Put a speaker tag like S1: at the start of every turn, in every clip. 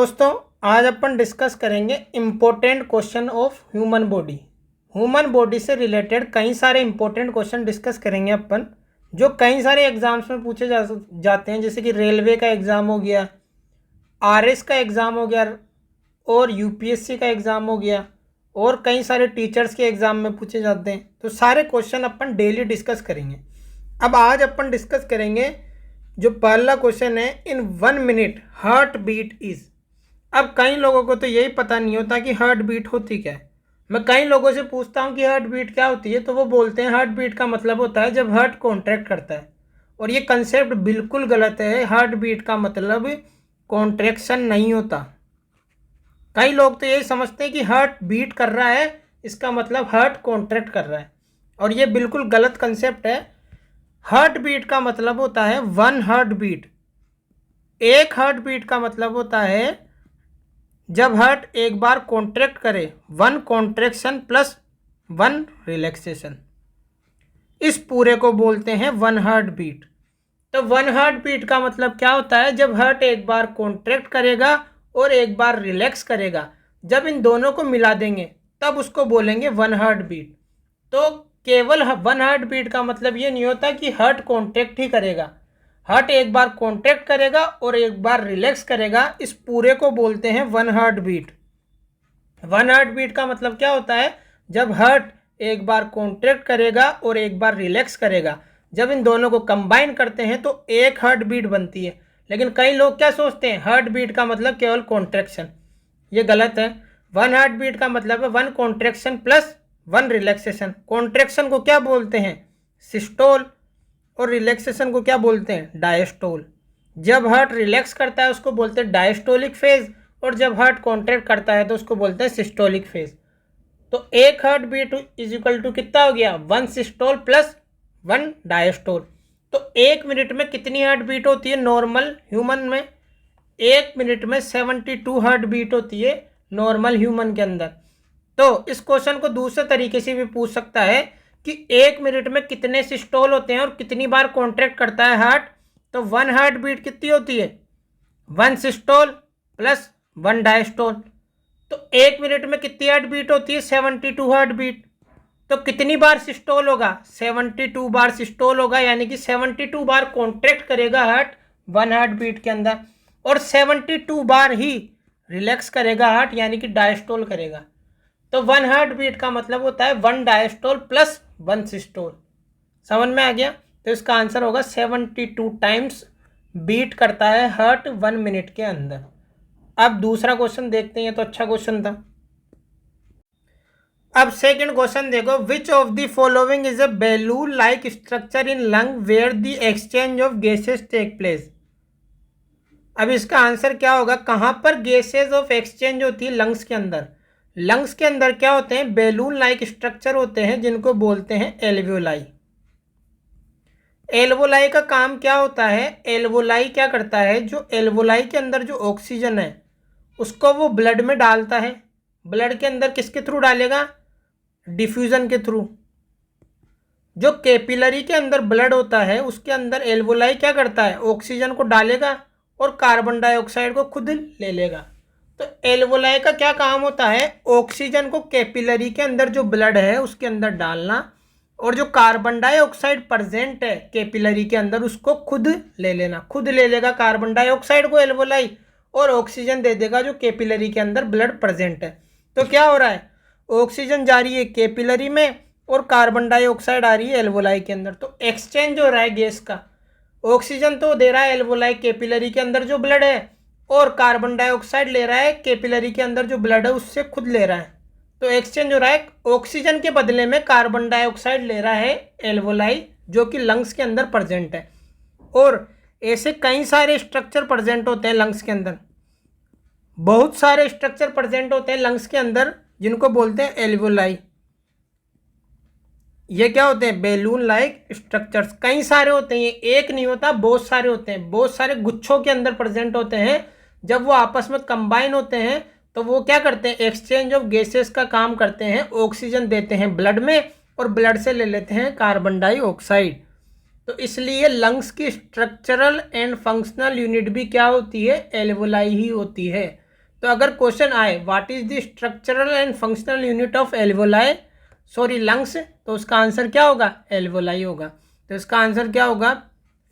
S1: दोस्तों आज अपन डिस्कस करेंगे important question of human body. Human body से रिलेटेड कई सारे इम्पोर्टेंट क्वेश्चन डिस्कस करेंगे अपन, जो कई सारे एग्जाम्स में पूछे जाते हैं, जैसे कि रेलवे का एग्ज़ाम हो गया, आरएस का एग्ज़ाम हो गया और यूपीएससी का एग्ज़ाम हो गया, और कई सारे टीचर्स के एग्ज़ाम में पूछे जाते हैं। तो सारे क्वेश्चन अपन डेली डिस्कस करेंगे। अब आज अपन डिस्कस करेंगे जो पहला क्वेश्चन है, इन 1 मिनट हार्ट बीट इज़। अब कई लोगों को तो यही पता नहीं होता कि हार्ट बीट होती क्या है। मैं कई लोगों से पूछता हूँ कि हार्ट बीट क्या होती है, तो वो बोलते हैं हार्ट बीट का मतलब होता है जब हार्ट कॉन्ट्रैक्ट करता है। और ये कंसेप्ट बिल्कुल गलत है। हार्ट बीट का मतलब कॉन्ट्रैक्शन नहीं होता। कई लोग तो यही समझते हैं कि हार्ट बीट कर रहा है इसका मतलब हार्ट कॉन्ट्रैक्ट कर रहा है, और ये बिल्कुल गलत कंसेप्ट है। हार्ट बीट का मतलब होता है 1 हार्ट बीट। एक हार्ट बीट का मतलब होता है जब हार्ट एक बार कॉन्ट्रैक्ट करे, 1 कॉन्ट्रैक्शन प्लस 1 रिलैक्सेशन, इस पूरे को बोलते हैं 1 हार्ट बीट। तो 1 हार्ट बीट का मतलब क्या होता है, जब हार्ट एक बार कॉन्ट्रैक्ट करेगा और एक बार रिलैक्स करेगा, जब इन दोनों को मिला देंगे तब उसको बोलेंगे 1 हार्ट बीट। तो केवल 1 हार्ट बीट का मतलब ये नहीं होता कि हार्ट कॉन्ट्रैक्ट ही करेगा। हार्ट एक बार कॉन्ट्रैक्ट करेगा और एक बार रिलैक्स करेगा, इस पूरे को बोलते हैं 1 हार्ट बीट। 1 हार्ट बीट का मतलब क्या होता है, जब हार्ट एक बार कॉन्ट्रैक्ट करेगा और एक बार रिलैक्स करेगा, जब इन दोनों को कंबाइन करते हैं तो एक हार्ट बीट बनती है। लेकिन कई लोग क्या सोचते हैं, हार्ट बीट का मतलब केवल कॉन्ट्रैक्शन। ये गलत है। 1 हार्ट बीट का मतलब है 1 कॉन्ट्रैक्शन प्लस 1 रिलैक्सेशन। कॉन्ट्रैक्शन को क्या बोलते हैं, सिस्टोल, और रिलैक्सेशन को क्या बोलते हैं, डायस्टोल। जब हार्ट रिलैक्स करता है उसको बोलते हैं डायस्टोलिक फेज, और जब हार्ट कॉन्ट्रैक्ट करता है तो उसको बोलते हैं सिस्टोलिक फेज। तो एक heart beat is equal to कितना हो गया, 1 सिस्टोल प्लस 1 डायस्टोल। तो 1 मिनट में कितनी हार्ट बीट होती है नॉर्मल ह्यूमन में, 1 मिनट में 72 हार्ट बीट होती है नॉर्मल ह्यूमन के अंदर। तो इस क्वेश्चन को दूसरे तरीके से भी पूछ सकता है कि 1 मिनट में कितने सिस्टोल होते हैं और कितनी बार कॉन्ट्रैक्ट करता है हार्ट। तो 1 हार्ट बीट कितनी होती है, 1 सिस्टोल प्लस 1 डायस्टोल। तो 1 मिनट में कितनी हार्ट बीट होती है, 72 हार्ट बीट। तो कितनी बार सिस्टोल होगा, 72 बार सिस्टोल होगा, यानी कि 72 बार कॉन्ट्रैक्ट करेगा हार्ट 1 हार्ट बीट के अंदर, और 72 बार ही रिलैक्स करेगा हार्ट, यानी कि डायस्टोल करेगा। तो 1 हार्ट बीट का मतलब होता है 1 डायस्टोल प्लस 1 सिस्टोल। समझ में आ गया। तो इसका आंसर होगा 72 टाइम्स बीट करता है हार्ट 1 मिनट के अंदर। अब दूसरा क्वेश्चन देखते हैं, ये तो अच्छा क्वेश्चन था। अब सेकंड क्वेश्चन देखो, which of the following is a balloon like structure in lung where the exchange of gases take place. अब इसका आंसर क्या होगा, कहाँ पर गैसेज ऑफ एक्सचेंज होती है लंग्स के अंदर। लंग्स के अंदर क्या होते हैं, बैलून लाइक स्ट्रक्चर होते हैं जिनको बोलते हैं एल्वोलाई। एल्वोलाई का काम क्या होता है, एल्वोलाई क्या करता है, जो एल्वोलाई के अंदर जो ऑक्सीजन है उसको वो ब्लड में डालता है। ब्लड के अंदर किसके थ्रू डालेगा, डिफ्यूजन के थ्रू। जो कैपिलरी के अंदर ब्लड होता है उसके अंदर एल्वोलाई क्या करता है, ऑक्सीजन को डालेगा और कार्बन डाइऑक्साइड को खुद ले लेगा। तो एल्वोलाई का क्या काम होता है, ऑक्सीजन को कैपिलरी के अंदर जो ब्लड है उसके अंदर डालना, और जो कार्बन डाइऑक्साइड प्रेजेंट है कैपिलरी के अंदर उसको खुद ले लेना। खुद ले लेगा कार्बन डाइऑक्साइड को एल्वोलाई, और ऑक्सीजन दे देगा जो कैपिलरी के अंदर ब्लड प्रेजेंट है। तो क्या हो रहा है, ऑक्सीजन जा रही है कैपिलरी में और कार्बन डाइऑक्साइड आ रही है एल्वोलाई के अंदर। तो एक्सचेंज हो रहा है गैस का। ऑक्सीजन तो दे रहा है एल्वोलाई कैपिलरी के अंदर जो ब्लड है, और कार्बन डाइऑक्साइड ले रहा है कैपिलरी के अंदर जो ब्लड है उससे खुद ले रहा है। तो एक्सचेंज हो रहा है, ऑक्सीजन के बदले में कार्बन डाइऑक्साइड ले रहा है एल्वोलाई, जो कि लंग्स के अंदर प्रेजेंट है। और ऐसे कई सारे स्ट्रक्चर प्रेजेंट होते हैं लंग्स के अंदर, बहुत सारे स्ट्रक्चर प्रेजेंट होते हैं लंग्स के अंदर जिनको बोलते हैं एल्वोलाई। ये क्या होते हैं, बैलून लाइक स्ट्रक्चर्स। कई सारे होते हैं, ये एक नहीं होता, बहुत सारे होते हैं, बहुत सारे गुच्छों के अंदर प्रेजेंट होते हैं। जब वो आपस में कंबाइन होते हैं तो वो क्या करते हैं, एक्सचेंज ऑफ गैसेस का काम करते हैं। ऑक्सीजन देते हैं ब्लड में और ब्लड से ले लेते हैं कार्बन डाइऑक्साइड। तो इसलिए लंग्स की स्ट्रक्चरल एंड फंक्शनल यूनिट भी क्या होती है, एल्वोलाई ही होती है। तो अगर क्वेश्चन आए what is the structural and functional unit of alveoli lungs, तो उसका आंसर क्या होगा? एल्वोलाई होगा। तो इसका आंसर क्या होगा?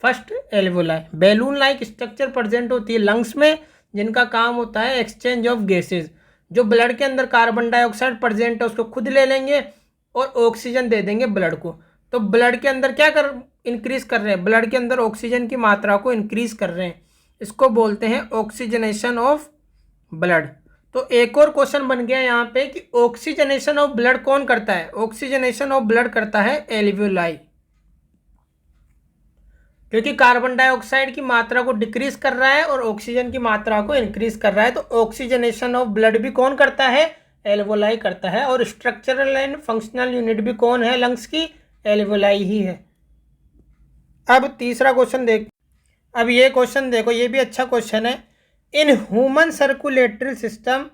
S1: First alveoli. Balloon like structure present होती है लंग्स में, जिनका काम होता है एक्सचेंज ऑफ गैसेज। जो ब्लड के अंदर कार्बन डाइऑक्साइड प्रेजेंट है उसको खुद ले लेंगे और ऑक्सीजन दे देंगे ब्लड को। तो ब्लड के अंदर क्या इंक्रीज कर रहे हैं? ब्लड के अंदर ऑक्सीजन की मात्रा को इंक्रीज कर रहे हैं। इसको बोलते हैं ऑक्सीजनेशन ऑफ ब्लड। तो एक और क्वेश्चन बन गया यहाँ पे कि ऑक्सीजनेशन ऑफ ब्लड कौन करता है? ऑक्सीजनेशन ऑफ ब्लड करता है एल्वियोलाई, क्योंकि कार्बन डाइऑक्साइड की मात्रा को डिक्रीज कर रहा है और ऑक्सीजन की मात्रा को इंक्रीज कर रहा है। तो ऑक्सीजनेशन ऑफ ब्लड भी कौन करता है? एल्वोलाई करता है। और स्ट्रक्चरल एंड फंक्शनल यूनिट भी कौन है लंग्स की? एल्वोलाई ही है। अब तीसरा क्वेश्चन देख, अब ये क्वेश्चन देखो, ये भी अच्छा क्वेश्चन है। In human circulatory system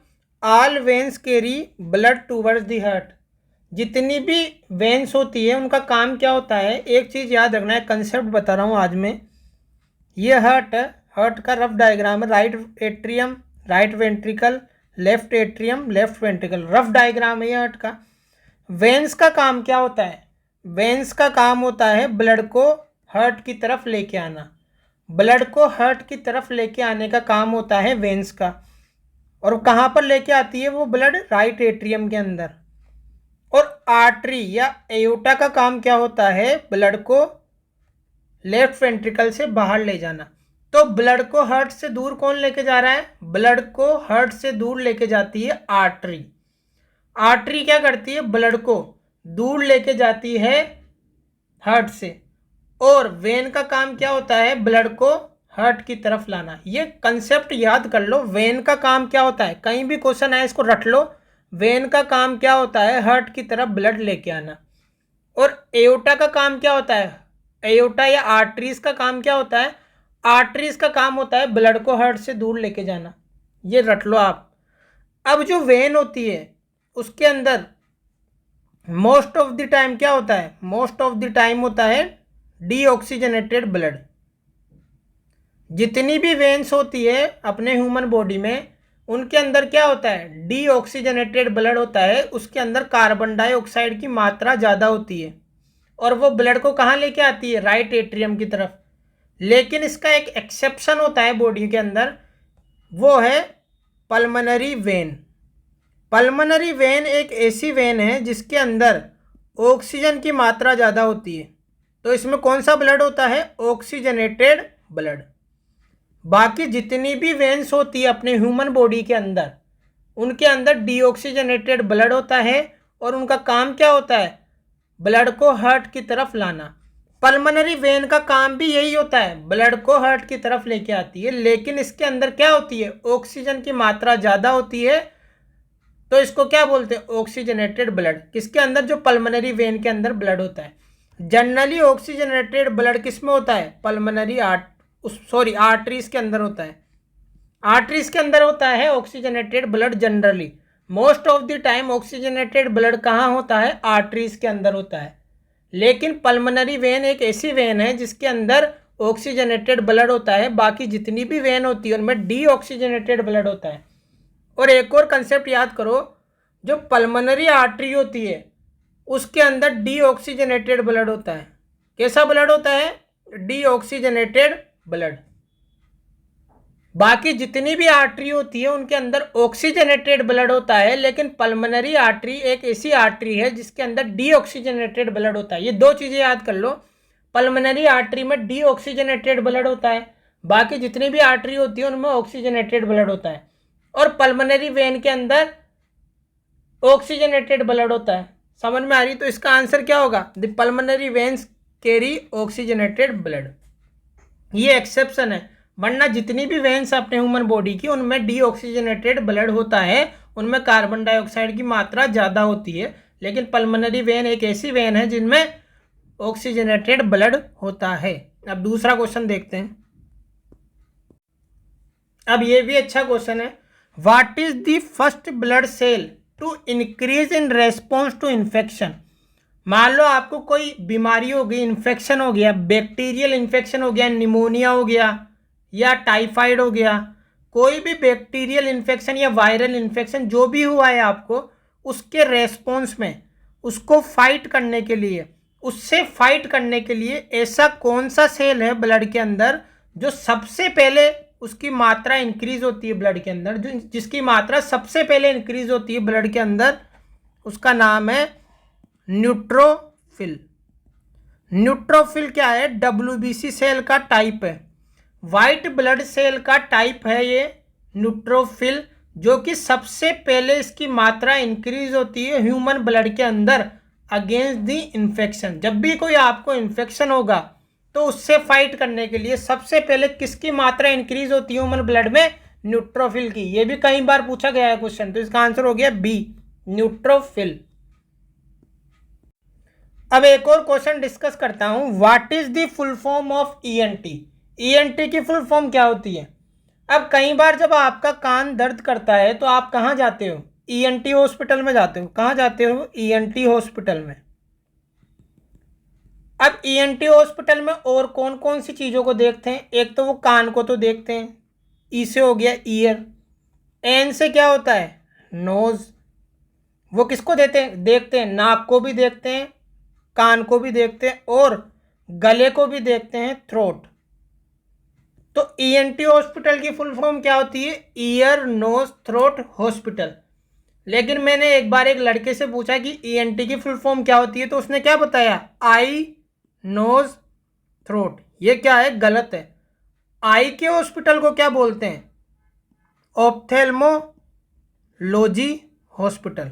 S1: all veins carry blood towards the heart. जितनी भी वेन्स होती है उनका काम क्या होता है? एक चीज़ याद रखना है, कंसेप्ट बता रहा हूँ आज मैं। ये हार्ट है, हार्ट का रफ डायग्राम है। Right atrium, right ventricle, left atrium, left ventricle, rough diagram है ये हार्ट का। वेन्स का काम क्या होता है? वेन्स का काम होता है ब्लड को हार्ट की तरफ लेके आना। ब्लड को हार्ट की तरफ लेके आने का काम होता है वेन्स का। और कहाँ पर लेके आती है वो ब्लड? राइट एट्रियम के अंदर। और आर्टरी या एयोटा का काम क्या होता है? ब्लड को लेफ्ट वेंट्रिकल से बाहर ले जाना। तो ब्लड को हार्ट से दूर कौन लेके जा रहा है? ब्लड को हार्ट से दूर लेके जाती है आर्टरी। आर्टरी क्या करती है? ब्लड को दूर लेके जाती है हार्ट से। और वेन का काम क्या होता है? ब्लड को हार्ट की तरफ लाना। ये कंसेप्ट याद कर लो। वेन का काम क्या होता है? कहीं भी क्वेश्चन आए इसको रट लो। वेन का काम क्या होता है? हार्ट की तरफ ब्लड लेके आना। और एयोटा का काम क्या होता है? एयोटा या आर्टरीज का काम क्या होता है? आर्टरीज का काम होता है ब्लड को हार्ट से दूर लेके जाना। ये रट लो आप। अब जो वेन होती है उसके अंदर मोस्ट ऑफ द टाइम क्या होता है? मोस्ट ऑफ द टाइम होता है डीऑक्सीजनेटेड ब्लड। जितनी भी वेन्स होती है अपने ह्यूमन बॉडी में उनके अंदर क्या होता है? डीऑक्सीजनेटेड ब्लड होता है। उसके अंदर कार्बन डाइऑक्साइड की मात्रा ज़्यादा होती है और वो ब्लड को कहाँ लेके आती है? राइट एट्रियम की तरफ। लेकिन इसका एक एक्सेप्शन होता है बॉडी के अंदर, वो है पल्मोनरी वेन। पल्मोनरी वेन एक ऐसी वेन है जिसके अंदर ऑक्सीजन की मात्रा ज़्यादा होती है। तो इसमें कौन सा ब्लड होता है? Oxygenated blood. बाकी जितनी भी वेन्स होती है अपने ह्यूमन बॉडी के अंदर उनके अंदर डीऑक्सीजनेटेड ब्लड होता है और उनका काम क्या होता है? ब्लड को हार्ट की तरफ लाना। पल्मोनरी वेन का काम भी यही होता है, ब्लड को हार्ट की तरफ लेके आती है। लेकिन इसके अंदर क्या होती है? ऑक्सीजन की मात्रा ज़्यादा होती है। तो इसको क्या बोलते हैं? Oxygenated blood. किसके अंदर? जो पल्मोनरी वेन के अंदर ब्लड होता है। जनरली ऑक्सीजनेटेड ब्लड किस में होता है? पल्मोनरी आर्टरीज के अंदर होता है। आर्टरीज के अंदर होता है oxygenated blood generally. Most of the time oxygenated blood कहाँ होता है? आर्टरीज के अंदर होता है। लेकिन पल्मोनरी वेन एक ऐसी वेन है जिसके अंदर ऑक्सीजनेटेड ब्लड होता है। बाकी जितनी भी वेन होती है उनमें डीऑक्सीजनेटेड ब्लड होता है। और एक और कंसेप्ट याद करो, जो पल्मोनरी आर्टरी होती है उसके अंदर डीऑक्सीजनेटेड ब्लड होता है। कैसा ब्लड होता है? Deoxygenated blood. बाकी जितनी भी आर्टरी होती है उनके अंदर ऑक्सीजनेटेड ब्लड होता है। लेकिन पल्मोनरी आर्टरी एक ऐसी आर्टरी है जिसके अंदर डीऑक्सीजनेटेड ब्लड होता है। ये दो चीज़ें याद कर लो। पल्मोनरी आर्टरी में डीऑक्सीजनेटेड ब्लड होता है, बाकी जितनी भी आर्टरी होती है उनमें ऑक्सीजनेटेड ब्लड होता है। और पल्मोनरी वेन के अंदर ऑक्सीजनेटेड ब्लड होता है। समझ में आ रही? तो इसका आंसर क्या होगा? The pulmonary veins carry oxygenated blood. ये एक्सेप्शन है, वरना जितनी भी वेन्स अपने ह्यूमन बॉडी की उनमें डीऑक्सीजनेटेड ब्लड होता है, उनमें कार्बन डाइऑक्साइड की मात्रा ज़्यादा होती है। लेकिन पल्मोनरी वेन एक ऐसी वेन है जिनमें ऑक्सीजनेटेड ब्लड होता है। अब दूसरा क्वेश्चन देखते हैं। अब ये भी अच्छा क्वेश्चन है। What is the first blood cell to increase in response to infection. मान लो आपको कोई बीमारी हो गई, इन्फेक्शन हो गया, बैक्टीरियल इन्फेक्शन हो गया, निमोनिया हो गया या टाइफाइड हो गया, कोई भी बैक्टीरियल इन्फेक्शन या वायरल इन्फेक्शन जो भी हुआ है आपको, उसके रेस्पॉन्स में उसको फाइट करने के लिए, उससे फाइट करने के लिए ऐसा कौन सा सेल है ब्लड के अंदर जो सबसे पहले उसकी मात्रा इंक्रीज होती है ब्लड के अंदर, जो जिसकी मात्रा सबसे पहले इंक्रीज होती है ब्लड के अंदर, उसका नाम है न्यूट्रोफिल। न्यूट्रोफिल क्या है? WBC सेल का टाइप है, वाइट ब्लड सेल का टाइप है ये न्यूट्रोफिल, जो कि सबसे पहले इसकी मात्रा इंक्रीज होती है ह्यूमन ब्लड के अंदर अगेंस्ट दी इन्फेक्शन। जब भी कोई आपको इन्फेक्शन होगा तो उससे फाइट करने के लिए सबसे पहले किसकी मात्रा इंक्रीज होती है ह्यूमन ब्लड में? न्यूट्रोफिल की। ये भी कई बार पूछा गया है क्वेश्चन, तो इसका आंसर हो गया बी, न्यूट्रोफिल। अब एक और क्वेश्चन डिस्कस करता हूं, what is the full form of ENT? ENT की फुल फॉर्म क्या होती है? अब कई बार जब आपका कान दर्द करता है तो आप कहाँ जाते हो? ENT हॉस्पिटल में जाते हो। कहाँ जाते हो? ENT हॉस्पिटल में। अब ENT हॉस्पिटल में और कौन कौन सी चीज़ों को देखते हैं? एक तो वो कान को तो देखते हैं, ई से हो गया ईयर, एन से क्या होता है? नोज। वो किसको देखते हैं? नाक को भी देखते हैं, कान को भी देखते हैं और गले को भी देखते हैं, थ्रोट। तो ENT हॉस्पिटल की फुल फॉर्म क्या होती है? Ear nose throat hospital. लेकिन मैंने एक बार एक लड़के से पूछा कि ENT की फुल फॉर्म क्या होती है, तो उसने क्या बताया? आई नोज थ्रोट। ये क्या है? गलत है। आई के हॉस्पिटल को क्या बोलते हैं? Ophthalmology hospital.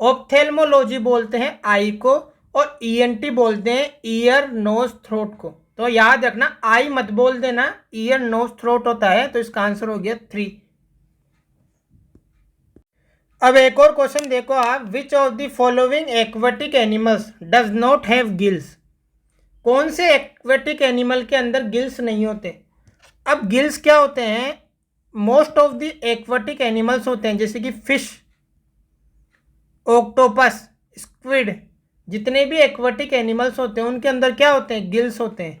S1: ऑप्थेल्मोलॉजी बोलते हैं आई को, और ENT बोलते हैं ईयर नोज थ्रोट को। तो याद रखना, आई मत बोल देना, ईयर नोज थ्रोट होता है। तो इसका आंसर हो गया 3। अब एक और क्वेश्चन देखो आप, विच of the following aquatic animals does not have gills? कौन से एक्वेटिक एनिमल के अंदर गिल्स नहीं होते? अब गिल्स क्या होते हैं? Most of the aquatic animals होते हैं, जैसे कि फिश, ऑक्टोपस, स्क्विड, जितने भी एक्वेटिक एनिमल्स होते हैं उनके अंदर क्या होते हैं? गिल्स होते हैं।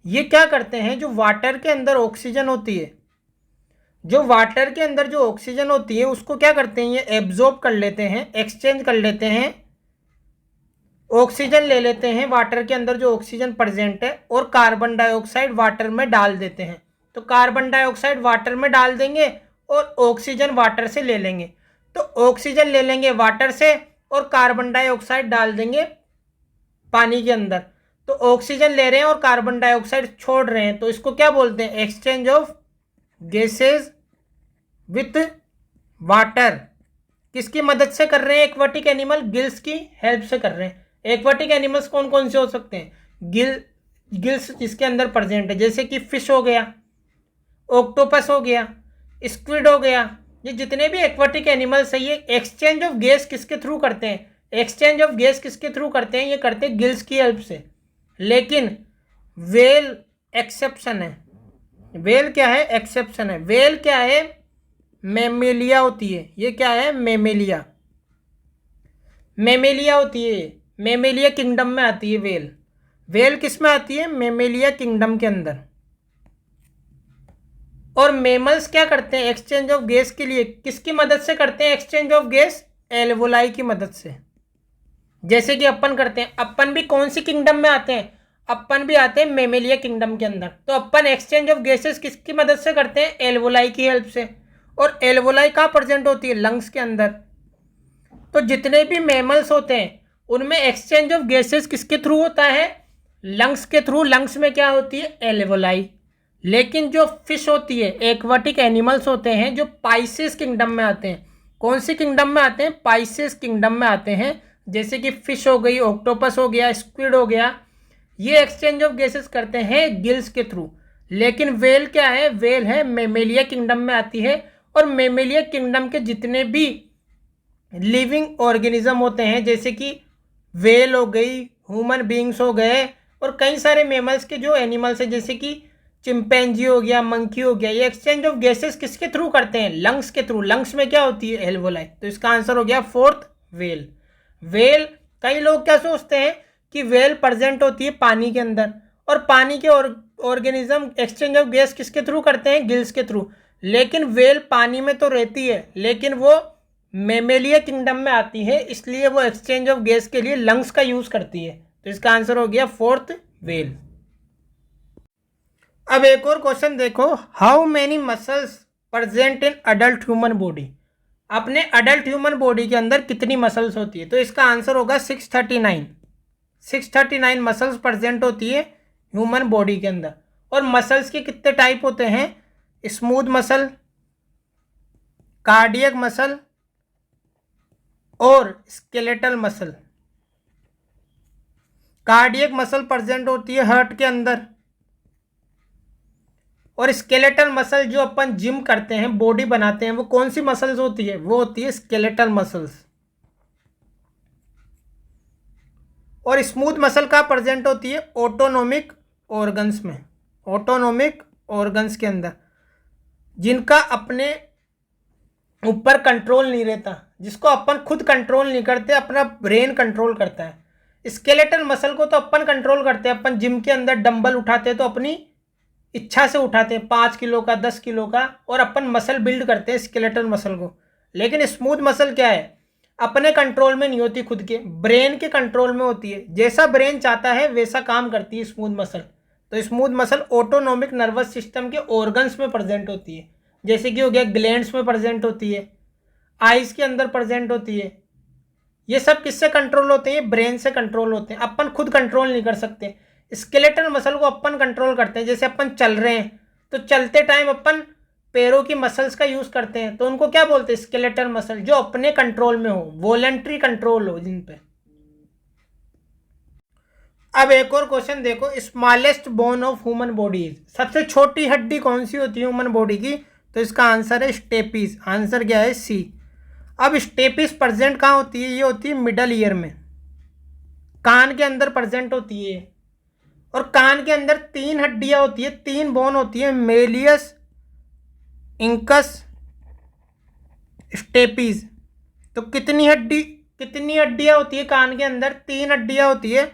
S1: ये क्या करते हैं? जो वाटर के अंदर ऑक्सीजन होती है, जो वाटर के अंदर जो ऑक्सीजन होती है उसको क्या करते हैं? ये एब्जॉर्ब कर लेते हैं, एक्सचेंज कर लेते हैं, ऑक्सीजन ले लेते हैं वाटर के अंदर जो ऑक्सीजन प्रेजेंट है, और कार्बन डाइऑक्साइड वाटर में डाल देते हैं। तो कार्बन डाइऑक्साइड वाटर में डाल देंगे और ऑक्सीजन वाटर से ले लेंगे। तो ऑक्सीजन ले लेंगे वाटर से और कार्बन डाइऑक्साइड डाल देंगे पानी के अंदर। तो ऑक्सीजन ले रहे हैं और कार्बन डाइऑक्साइड छोड़ रहे हैं, तो इसको क्या बोलते हैं? Exchange of gases with water. किसकी मदद से कर रहे हैं एक्वेटिक एनिमल? गिल्स की हेल्प से कर रहे हैं। एक्वेटिक एनिमल्स कौन कौन से हो सकते हैं? गिल्स जिसके अंदर प्रेजेंट है, जैसे कि फिश हो गया, ऑक्टोपस हो गया, स्क्विड हो गया। ये जितने भी एक्वेटिक एनिमल्स है, ये एक्सचेंज ऑफ गैस किसके थ्रू करते हैं? एक्सचेंज ऑफ गैस किसके थ्रू करते हैं? ये करते हैं गिल्स की हेल्प से। लेकिन वेल एक्सेप्शन है। वेल क्या है? एक्सेप्शन है। वेल क्या है? मेमेलिया होती है। ये क्या है? मेमेलिया। मेमेलिया होती है, मेमेलिया किंगडम में आती है वेल। वेल किस में आती है? मेमेलिया किंगडम के अंदर। और मेमल्स क्या करते हैं एक्सचेंज ऑफ गैस के लिए? किसकी मदद से करते हैं एक्सचेंज ऑफ गैस? एल्वोलाई की मदद से। जैसे कि अपन करते हैं। अपन भी कौन सी किंगडम में आते हैं? अपन भी आते हैं मेमेलिया किंगडम के अंदर। तो अपन एक्सचेंज ऑफ गैसेस किसकी मदद से करते हैं? एल्वोलाई की हेल्प से। और एल्वोलाई कहाँ प्रेजेंट होती है? लंग्स के अंदर। तो जितने भी मैमल्स होते हैं उनमें एक्सचेंज ऑफ गैसेस किसके थ्रू होता है? लंग्स के थ्रू। लंग्स में क्या होती है? एल्वोलाई। लेकिन जो फिश होती है, एक्वाटिक एनिमल्स होते हैं जो पाइसेस किंगडम में आते हैं। कौन सी किंगडम में आते हैं? पाइसेस किंगडम में आते हैं। जैसे कि फिश हो गई, ऑक्टोपस हो गया, स्क्विड हो गया, ये एक्सचेंज ऑफ गैसेस करते हैं गिल्स के थ्रू। लेकिन वेल क्या है? वेल है मेमेलिया किंगडम में आती है। और मेमेलिया किंगडम के जितने भी लिविंग ऑर्गेनिज्म होते हैं, जैसे कि वेल हो गई, ह्यूमन बींग्स हो गए, और कई सारे मेमल्स के जो एनिमल्स हैं जैसे कि चिंपैंजी हो गया, मंकी हो गया, ये एक्सचेंज ऑफ गैसेस किसके थ्रू करते हैं? लंग्स के थ्रू। लंग्स में क्या होती है? एल्वोलाई। तो इसका आंसर हो गया 4th वेल। वेल, कई लोग क्या सोचते हैं कि वेल प्रेजेंट होती है पानी के अंदर, और पानी के ऑर्गेनिज्म एक्सचेंज ऑफ गैस किसके थ्रू करते हैं? गिल्स के थ्रू। लेकिन वेल पानी में तो रहती है, लेकिन वो मेमेलिया किंगडम में आती है, इसलिए वो एक्सचेंज ऑफ गैस के लिए लंग्स का यूज करती है। तो इसका आंसर हो गया फोर्थ, वेल। अब एक और क्वेश्चन देखो, how many muscles present in adult human body. अपने अडल्ट ह्यूमन बॉडी के अंदर कितनी मसल्स होती है? तो इसका आंसर होगा 639। 639 मसल्स प्रेजेंट होती है ह्यूमन बॉडी के अंदर। और मसल्स के कितने टाइप होते हैं? स्मूथ मसल, कार्डियक मसल और skeletal muscle. Cardiac muscle present होती है हार्ट के अंदर, और स्केलेटल मसल जो अपन जिम करते हैं, बॉडी बनाते हैं, वो कौन सी मसल्स होती है? वो होती है स्केलेटल मसल्स। और स्मूथ मसल का प्रेजेंट होती है ऑटोनोमिक ऑर्गन्स में, ऑटोनोमिक ऑर्गन्स के अंदर, जिनका अपने ऊपर कंट्रोल नहीं रहता, जिसको अपन खुद कंट्रोल नहीं करते, अपना ब्रेन कंट्रोल करता है। स्केलेटल मसल को तो अपन कंट्रोल करते हैं, अपन जिम के अंदर डंबल उठाते हैं तो अपनी इच्छा से उठाते हैं, 5 किलो का, 10 किलो का, और अपन मसल बिल्ड करते हैं स्केलेटल मसल को। लेकिन स्मूथ मसल क्या है? अपने कंट्रोल में नहीं होती, खुद के ब्रेन के कंट्रोल में होती है। जैसा ब्रेन चाहता है वैसा काम करती है स्मूथ मसल। तो smooth muscle autonomic nervous system के ऑर्गन्स में प्रेजेंट होती है, जैसे कि हो गया ग्लैंड्स में प्रेजेंट होती है, आइज के अंदर प्रेजेंट होती है। ये सब किससे कंट्रोल होते हैं? ब्रेन से कंट्रोल होते हैं, अपन खुद कंट्रोल नहीं कर सकते। स्केलेटल मसल को अपन कंट्रोल करते हैं, जैसे अपन चल रहे हैं तो चलते टाइम अपन पैरों की मसल्स का यूज करते हैं, तो उनको क्या बोलते हैं? स्केलेटल मसल, जो अपने कंट्रोल में हो, वॉलंटरी कंट्रोल हो जिन पे। अब एक और क्वेश्चन देखो, smallest bone of human body, सबसे छोटी हड्डी कौन सी होती है ह्यूमन बॉडी की? तो इसका आंसर है स्टेपीज। आंसर क्या है? सी। अब स्टेपीज प्रेजेंट कहाँ होती है? ये होती है मिडल ईयर में, कान के अंदर प्रेजेंट होती है। और कान के अंदर 3 हड्डियां होती है, 3 बोन होती है, मेलियस, इंकस, स्टेपीज। तो कितनी हड्डियां होती है कान के अंदर? 3 हड्डियां होती है।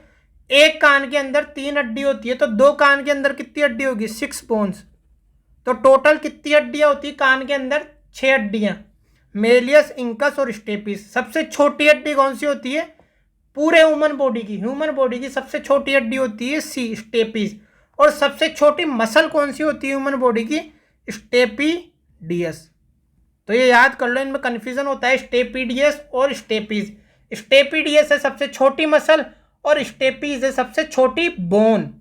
S1: एक कान के अंदर 3 हड्डी होती है, तो 2 कान के अंदर कितनी हड्डी होगी? 6 बोन्स। तो टोटल कितनी हड्डियां होती है कान के अंदर? 6 हड्डियां, मेलियस, इंकस और स्टेपीज। सबसे छोटी हड्डी कौन सी होती है पूरे ह्यूमन बॉडी की? ह्यूमन बॉडी की सबसे छोटी हड्डी होती है सी, स्टेपीज। और सबसे छोटी मसल कौन सी होती है ह्यूमन बॉडी की? स्टेपीडियस। तो ये याद कर लो, इनमें कंफ्यूजन होता है स्टेपीडियस और स्टेपीज। स्टेपीडियस है सबसे छोटी मसल और स्टेपीज है सबसे छोटी बोन।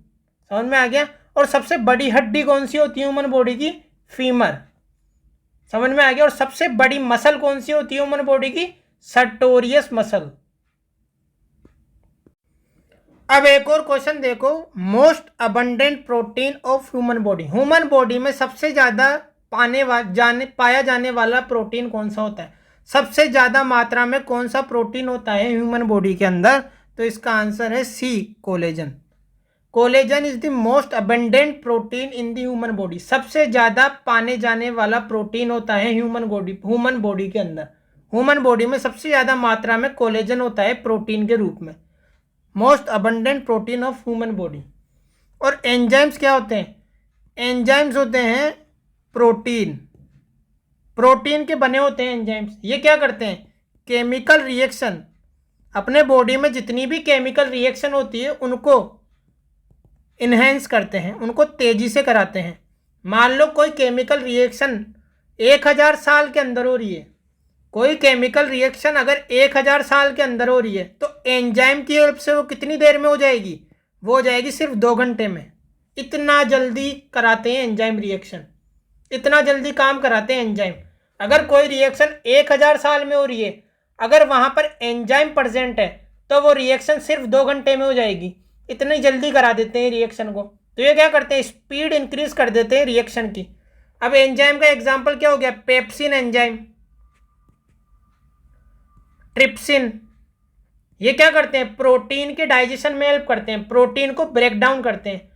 S1: समझ में आ गया? और सबसे बड़ी हड्डी कौन सी होती है ह्यूमन बॉडी की? फीमर। समझ में आ गया? और सबसे बड़ी मसल कौन सी होती है ह्यूमन बॉडी की? Sartorius muscle. अब एक और क्वेश्चन देखो, most abundant protein of human body. Human body में सबसे ज्यादा पाया जाने वाला प्रोटीन कौन सा होता है? सबसे ज्यादा मात्रा में कौन सा प्रोटीन होता है ह्यूमन बॉडी के अंदर? तो इसका आंसर है C, collagen. Collagen is the most abundant protein in the human body. सबसे ज्यादा पाने जाने वाला प्रोटीन होता है ह्यूमन बॉडी के अंदर। ह्यूमन बॉडी में सबसे ज्यादा मात्रा में कोलेजन होता है प्रोटीन के रूप में, most abundant protein of human body. और एंजाइम्स क्या होते हैं? एंजाइम्स होते हैं प्रोटीन के बने होते हैं एंजाइम्स। ये क्या करते हैं? केमिकल रिएक्शन, अपने बॉडी में जितनी भी केमिकल रिएक्शन होती है उनको इन्हेंस करते हैं, उनको तेजी से कराते हैं। मान लो कोई केमिकल रिएक्शन 1000 साल के अंदर हो रही है, कोई केमिकल रिएक्शन अगर 1000 साल के अंदर हो रही है, तो एंजाइम की हेल्प से वो कितनी देर में हो जाएगी? वो हो जाएगी सिर्फ 2 घंटे में। इतना जल्दी कराते हैं एंजाइम रिएक्शन, इतना जल्दी काम कराते हैं एंजाइम। अगर कोई रिएक्शन 1000 साल में हो रही है, अगर वहाँ पर एंजाइम प्रेजेंट है तो वो रिएक्शन सिर्फ 2 घंटे में हो जाएगी। इतनी जल्दी करा देते हैं रिएक्शन को। तो ये क्या करते हैं? स्पीड इंक्रीज कर देते हैं रिएक्शन की। अब एंजाइम का एग्जाम्पल क्या हो गया? Pepsin enzyme, trypsin. ये क्या करते हैं? प्रोटीन के डाइजेशन में हेल्प करते हैं, प्रोटीन को ब्रेक डाउन करते हैं।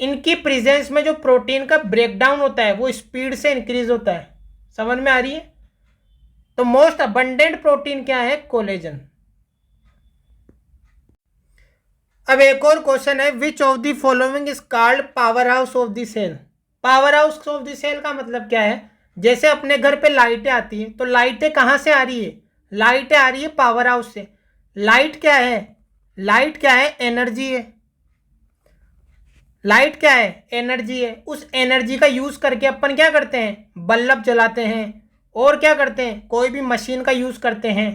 S1: इनकी प्रेजेंस में जो प्रोटीन का ब्रेक डाउन होता है वो स्पीड से इंक्रीज होता है। समझ में आ रही है? तो मोस्ट अबंडेंट प्रोटीन क्या है? कोलेजन। अब एक और क्वेश्चन है, which of the following is called power house of the cell. Power house of the cell का मतलब क्या है, जैसे अपने घर पे लाइटें आती हैं तो लाइटें कहाँ से आ रही है, लाइटें आ रही है पावर हाउस से। लाइट क्या है, लाइट क्या है, एनर्जी है। लाइट क्या है, एनर्जी है। उस एनर्जी का यूज करके अपन क्या करते हैं, बल्ब जलाते हैं, और क्या करते हैं, कोई भी मशीन का यूज करते हैं।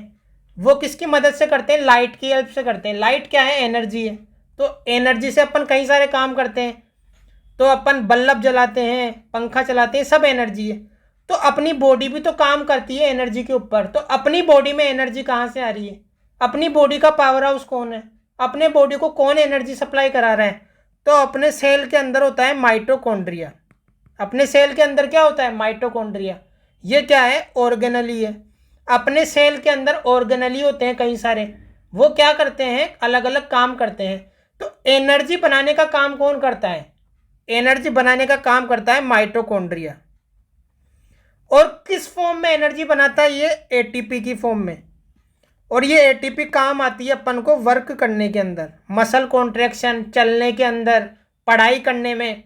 S1: वो किसकी मदद से करते हैं, लाइट की हेल्प से करते हैं। लाइट क्या है, एनर्जी है। तो एनर्जी से अपन कई सारे काम करते हैं। तो अपन बल्ब जलाते हैं, पंखा चलाते हैं, सब एनर्जी है। तो अपनी बॉडी भी तो काम करती है एनर्जी के ऊपर। तो अपनी बॉडी में एनर्जी कहाँ से आ रही है, अपनी बॉडी का पावर हाउस कौन है, अपने बॉडी को कौन एनर्जी सप्लाई करा रहा है। तो अपने सेल के अंदर होता है माइटोकॉन्ड्रिया। अपने सेल के अंदर क्या होता है, माइटोकॉन्ड्रिया। ये क्या है, ऑर्गेनली है। अपने सेल के अंदर ऑर्गेनली होते हैं कई सारे, वो क्या करते हैं, अलग अलग काम करते हैं। तो एनर्जी बनाने का काम कौन करता है, एनर्जी बनाने का काम करता है माइटोकॉन्ड्रिया। और किस फॉर्म में एनर्जी बनाता है, ये एटीपी की फॉर्म में। और ये एटीपी काम आती है अपन को वर्क करने के अंदर, मसल कॉन्ट्रैक्शन, चलने के अंदर, पढ़ाई करने में,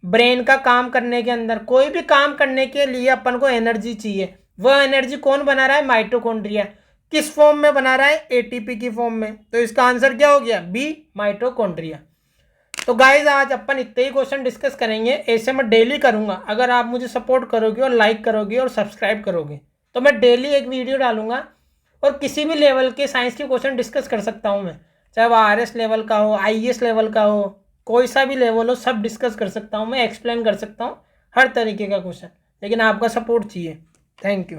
S1: ब्रेन का काम करने के अंदर, कोई भी काम करने के लिए अपन को एनर्जी चाहिए। वह एनर्जी कौन बना रहा है, माइटोकॉन्ड्रिया। किस फॉर्म में बना रहा है, एटीपी की फॉर्म में। तो इसका आंसर क्या हो गया, बी, माइटोकॉन्ड्रिया। तो गाइज आज अपन इतने ही क्वेश्चन डिस्कस करेंगे। ऐसे मैं डेली करूंगा, अगर आप मुझे सपोर्ट करोगे और लाइक करोगे और सब्सक्राइब करोगे तो मैं डेली एक वीडियो डालूंगा। और किसी भी लेवल के साइंस के क्वेश्चन डिस्कस कर सकता हूँ मैं, चाहे वो आरएस लेवल का हो, आईएएस लेवल का हो, कोई सा भी लेवल हो, सब डिस्कस कर सकता हूँ मैं, एक्सप्लेन कर सकता हूँ हर तरीके का क्वेश्चन। लेकिन आपका सपोर्ट चाहिए। Thank you.